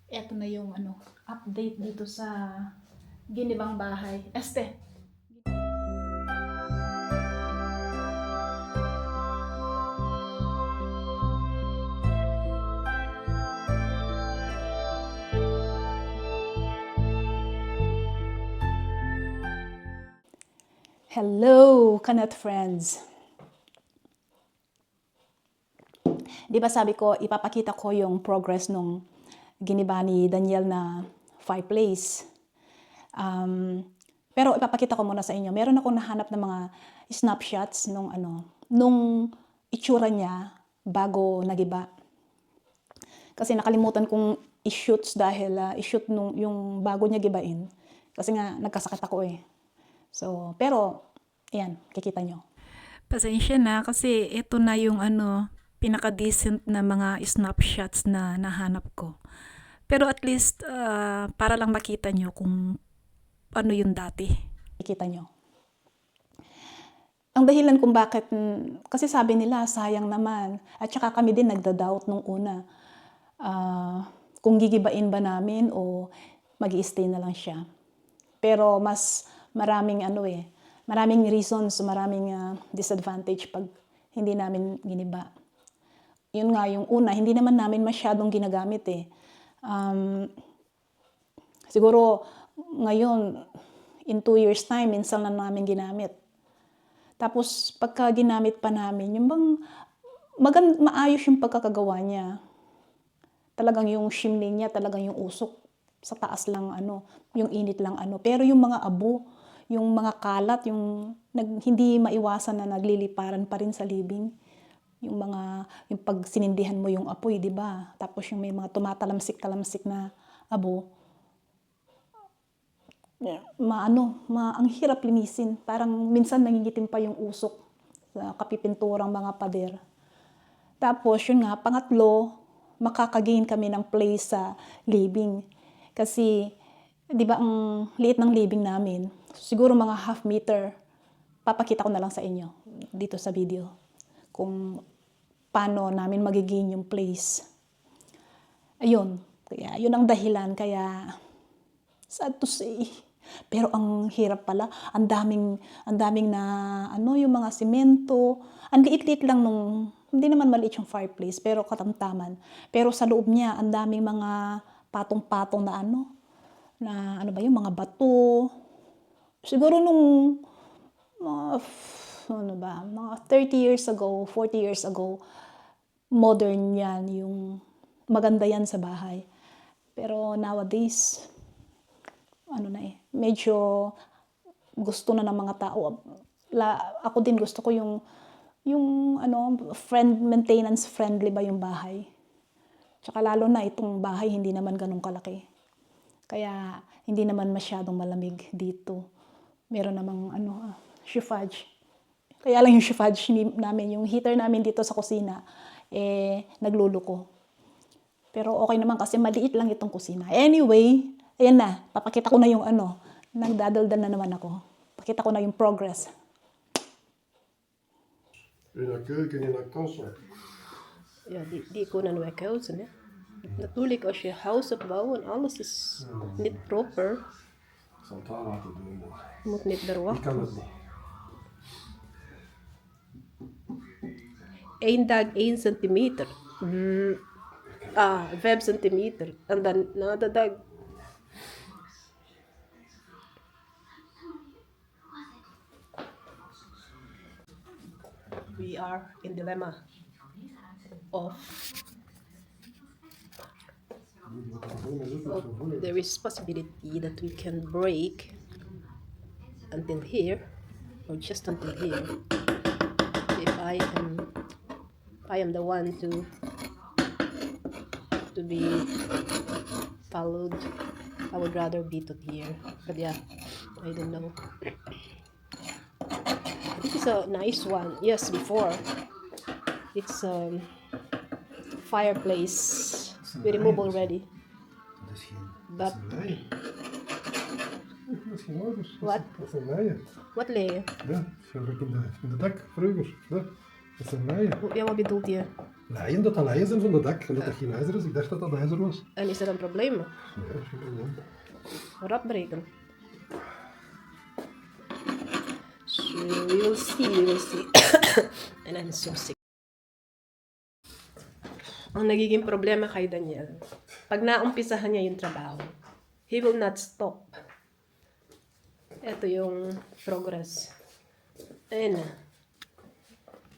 Eto na yung update dito sa ginibang bahay. Hello, Kanat friends. Di ba sabi ko, ipapakita ko yung progress nung giniba ni Daniel na fireplace. Pero ipapakita ko muna sa inyo. Meron akong nahanap ng mga snapshots nung itsura niya bago nagiba. Kasi nakalimutan kong i-shoot dahil i-shoot yung bago niya gibain. Kasi nga nagkasakit ako eh. So, pero ayan, kikita nyo. Pasensya na kasi ito na yung pinaka-decent na mga snapshots na nahanap ko. Pero at least para lang makita nyo kung ano yung dati. Ikita nyo. Ang dahilan kung bakit, kasi sabi nila sayang naman. At saka kami din nagda-doubt nung una. Kung gigibain ba namin o mag-i-stay na lang siya. Pero mas maraming maraming reasons, maraming disadvantage pag hindi namin giniba. Yun nga, yung una, hindi naman namin masyadong ginagamit eh. Siguro ngayon, in 2 years time, minsan lang namin ginamit. Tapos pagka ginamit pa namin, yung bang maayos yung pagkakagawa niya. Talagang yung chimney niya, talagang yung usok sa taas lang yung init lang Pero yung mga abo, yung mga kalat, yung hindi maiwasan na nagliliparan pa rin sa libing. Yung pag sinindihan mo yung apoy, di ba? Tapos yung may mga tumatalamsik-talamsik na abo. Ang hirap linisin. Parang minsan nangingitim pa yung usok sa kapipinturang mga pader. Tapos yun nga, pangatlo, makakagain kami ng place sa living. Kasi, di ba ang liit ng living namin, siguro mga half meter, papakita ko na lang sa inyo dito sa video kung paano namin magigain yung place. Ayun, kaya yun ang dahilan, kaya sad to say. Pero ang hirap pala, ang daming na yung mga simento, ang liit-liit lang hindi naman maliit yung fireplace, pero katamtaman. Pero sa loob niya, ang daming mga patong-patong na mga bato. Siguro nung mga 30 years ago, 40 years ago, modern yan, yung maganda yan sa bahay. Pero nowadays, medyo gusto na ng mga tao. Ako din gusto ko yung maintenance friendly ba yung bahay. Tsaka lalo na itong bahay hindi naman ganun kalaki. Kaya hindi naman masyadong malamig dito. Meron namang chauffage. Kaya lang yung chauffage namin, yung heater namin dito sa kusina, nagluluko. Pero okay naman kasi maliit lang itong kusina. Anyway, ayan na, papakita ko na yung nagdadaldan na naman ako. Pakita ko na yung progress. In de keuken in de kassa. Ja, die kunnen wij keuzen. Hè. Natuurlijk, als je huis opbouwt en alles is niet proper, Ik zal het daar laten doen. je moet niet meer Ik kan wachten. het niet. 1 dag 1 centimeter. 5 centimeter. En dan na de dag. We are in dilemma of there is possibility that we can break until here or just until here. If I am the one to be followed, I would rather be to here. But yeah, I don't know. This is a nice one. Yes, before it's fireplace. We remove already. Dat is geen. But Nee. Dat is geen ouders. Wat? Dat zijn leien. what layer? Ja, zo heb ik in de dakvleugels. Ja. Dat zijn leien. Ja, wat bedoelt je? Leien, dat leien zijn van de dak. En dat dat geen ijzer is. Ik dacht dat dat ijzer was. En is er een probleem? Nee, dat is geen probleem. Rad breken. So we will see, we will see. And I'm so sick. Ang nagiging problema kay Daniel, pag naumpisahan niya yung trabaho, he will not stop. Ito yung progress. Ayun na.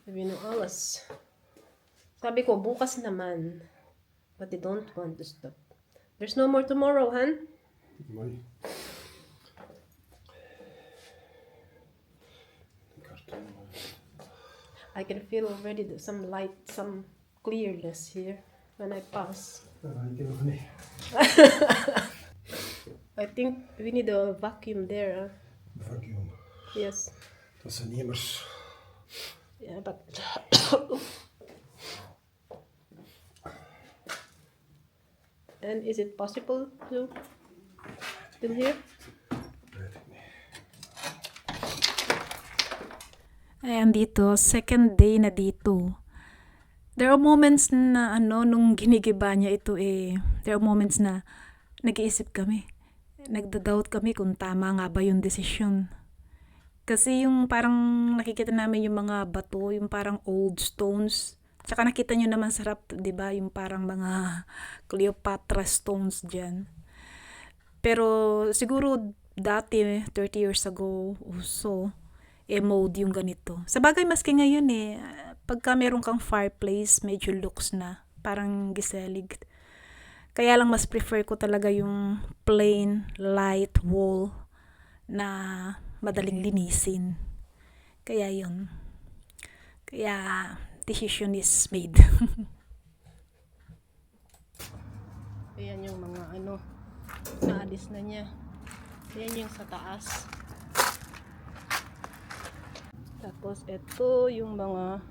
Sabi nung awas. Sabi ko, bukas naman. But they don't want to stop. There's no more tomorrow, Han? Mooi. Karton. I can feel already some light, some clearness here when I pass. Dat ga ik nog niet. I think we need a vacuum there. Huh? Vacuum. Yes. Dat zijn immers. Yeah, but and is it possible to still here? Weet ik niet. Ayan dito, second day na dito. There are moments na nung ginigiba niya ito there are moments na nag-iisip kami. Nagda-doubt kami kung tama nga ba yung desisyon. Kasi yung parang nakikita namin yung mga bato, yung parang old stones. Tsaka nakita nyo naman sarap, di ba? Yung parang mga Cleopatra stones dyan. Pero siguro dati, 30 years ago o so, mode yung ganito. Sa bagay, maski ngayon pagka meron kang fireplace, medyo looks na. Parang giselig. Kaya lang mas prefer ko talaga yung plain, light wall na madaling linisin. Kaya yun. Kaya decision is made. Ayan yung mga naalis na niya. Ayan yung sa taas. Tapos ito yung mga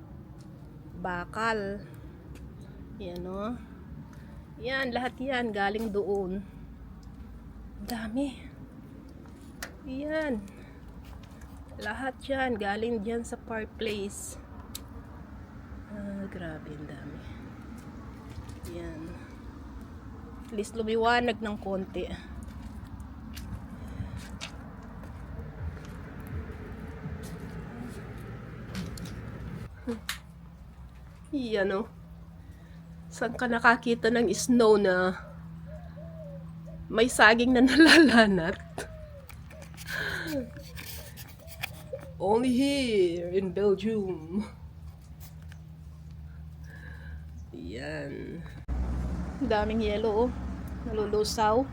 bakal. Yan o. Yan, lahat yan galing doon. Dami. Yan. Lahat yan galing dyan sa fireplace. Grabe, ang dami. Yan. At least lumiwanag ng konti. Yan o. Saan ka nakakita ng snow na may saging na nalalanat? Only here in Belgium. Yan. Daming yelo, oh. Nalulusaw.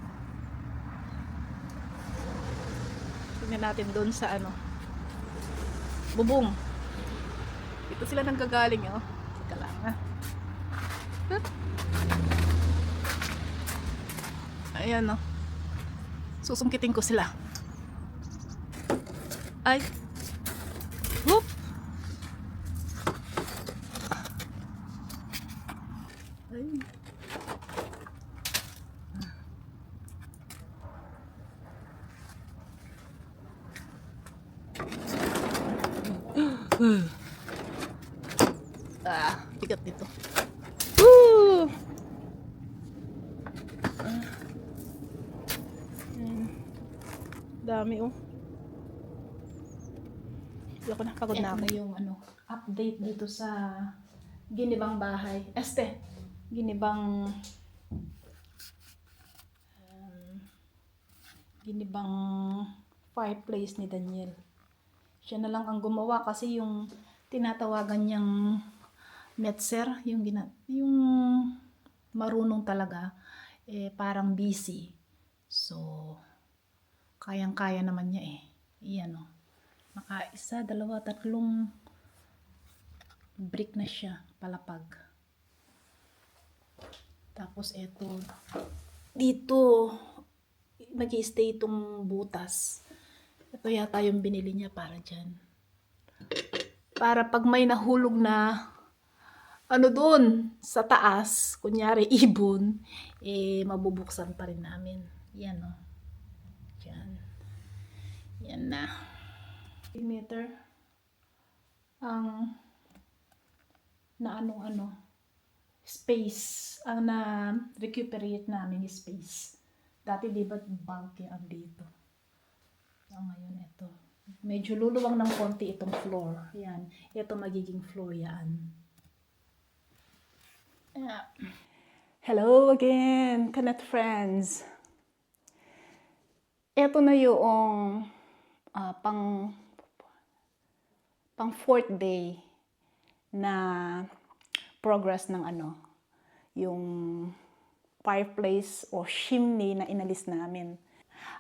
Tingnan natin doon sa bubong. Dito sila nanggagaling, oh. Teka lang, ha. Ayan, oh. Susungkitin ko sila. Ay. Whoop. Ay. Bigat nito. Woo! Dami, oh. Hindi ako napagod na ako. Yung update dito sa ginibang bahay. Ginibang fireplace ni Daniel. Siya na lang ang gumawa kasi yung tinatawagan niyang Metzer, yung marunong talaga, parang busy. So, kayang-kaya naman niya Iyan o. Maka 1, 2, 3 brick na siya, palapag. Tapos dito, nag-i-stay itong butas. Ito yata yung binili niya para dyan. Para pag may nahulog na doon sa taas, kunyari ibon, mabubuksan pa rin namin. Yan o. Yan. Yan na. Meter ang na space. Ang na-recuperate namin is space. Dati di ba bulky ang dito. So, ngayon ito. Medyo luluwang ng konti itong floor. Yan. Ito magiging floor yan. Yeah. Hello again, Kanet friends. Ito na yung pang fourth day na progress ng yung fireplace o chimney na inalis namin.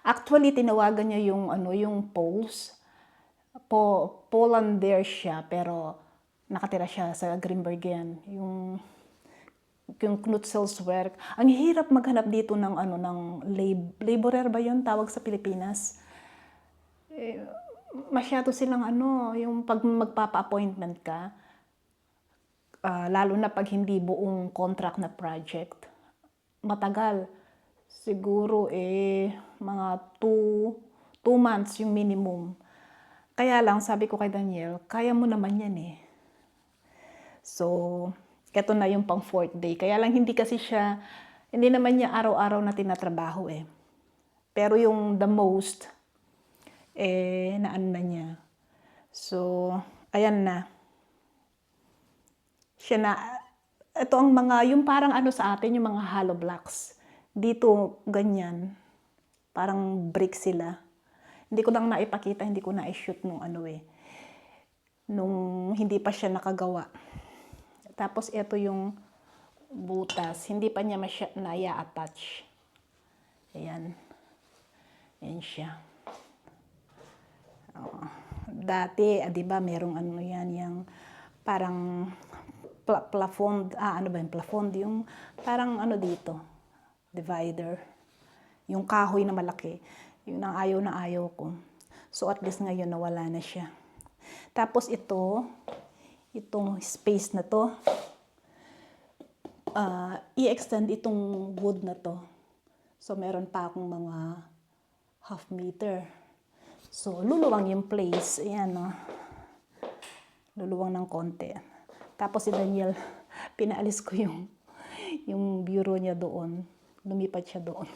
Actually, tinawagan niya yung poles. Polander siya, pero nakatira siya sa Grimbergen. Yung Knutselswerk. Ang hirap maghanap dito ng laborer ba yun tawag sa Pilipinas? Masyado silang yung pag magpapa-appointment ka, lalo na pag hindi buong contract na project, matagal. Siguro mga 2 months yung minimum. Kaya lang, sabi ko kay Daniel, kaya mo naman yan eh. So, eto na yung pang 4th day. Kaya lang hindi naman niya araw-araw na tinatrabaho eh. Pero yung the most, na niya. So, ayan na. Ito ang yung parang sa atin, yung mga hollow blocks. Dito, ganyan. Parang brick sila. Hindi ko lang naipakita, hindi ko na-shoot nung nung hindi pa siya nakagawa. Tapos ito yung butas, hindi pa niya naya-attach. Ayan. Ayan siya. Dati, di ba, merong yan, yung parang plafond, yung plafond, yung parang dito, divider. Yung kahoy na malaki. Yun ang ayaw na ayaw ko. So at least ngayon nawala na siya. Tapos itong space na to, i-extend itong wood na to. So meron pa akong mga ½ meter. So luluwang yung place. Ayan luluwang ng konti. Tapos si Daniel, pinaalis ko yung bureau niya doon. Lumipat siya doon.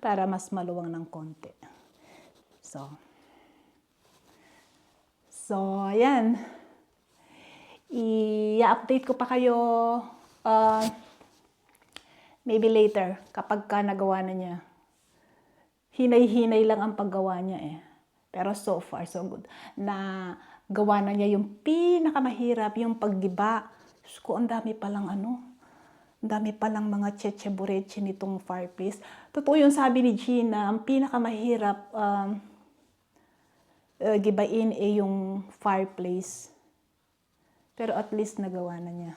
Para mas maluwang ng konti. So, ayan. I-update ko pa kayo maybe later kapag nagawa na niya. Hinay-hinay lang ang paggawa niya eh. Pero so far, so good. Na gawa na niya yung pinakamahirap, yung paggiba. Ko, ang dami palang ang dami palang mga cheche-bureche nitong fireplace. Totoo yung sabi ni Gina, ang pinakamahirap gibain yung fireplace. Pero at least nagawa na niya.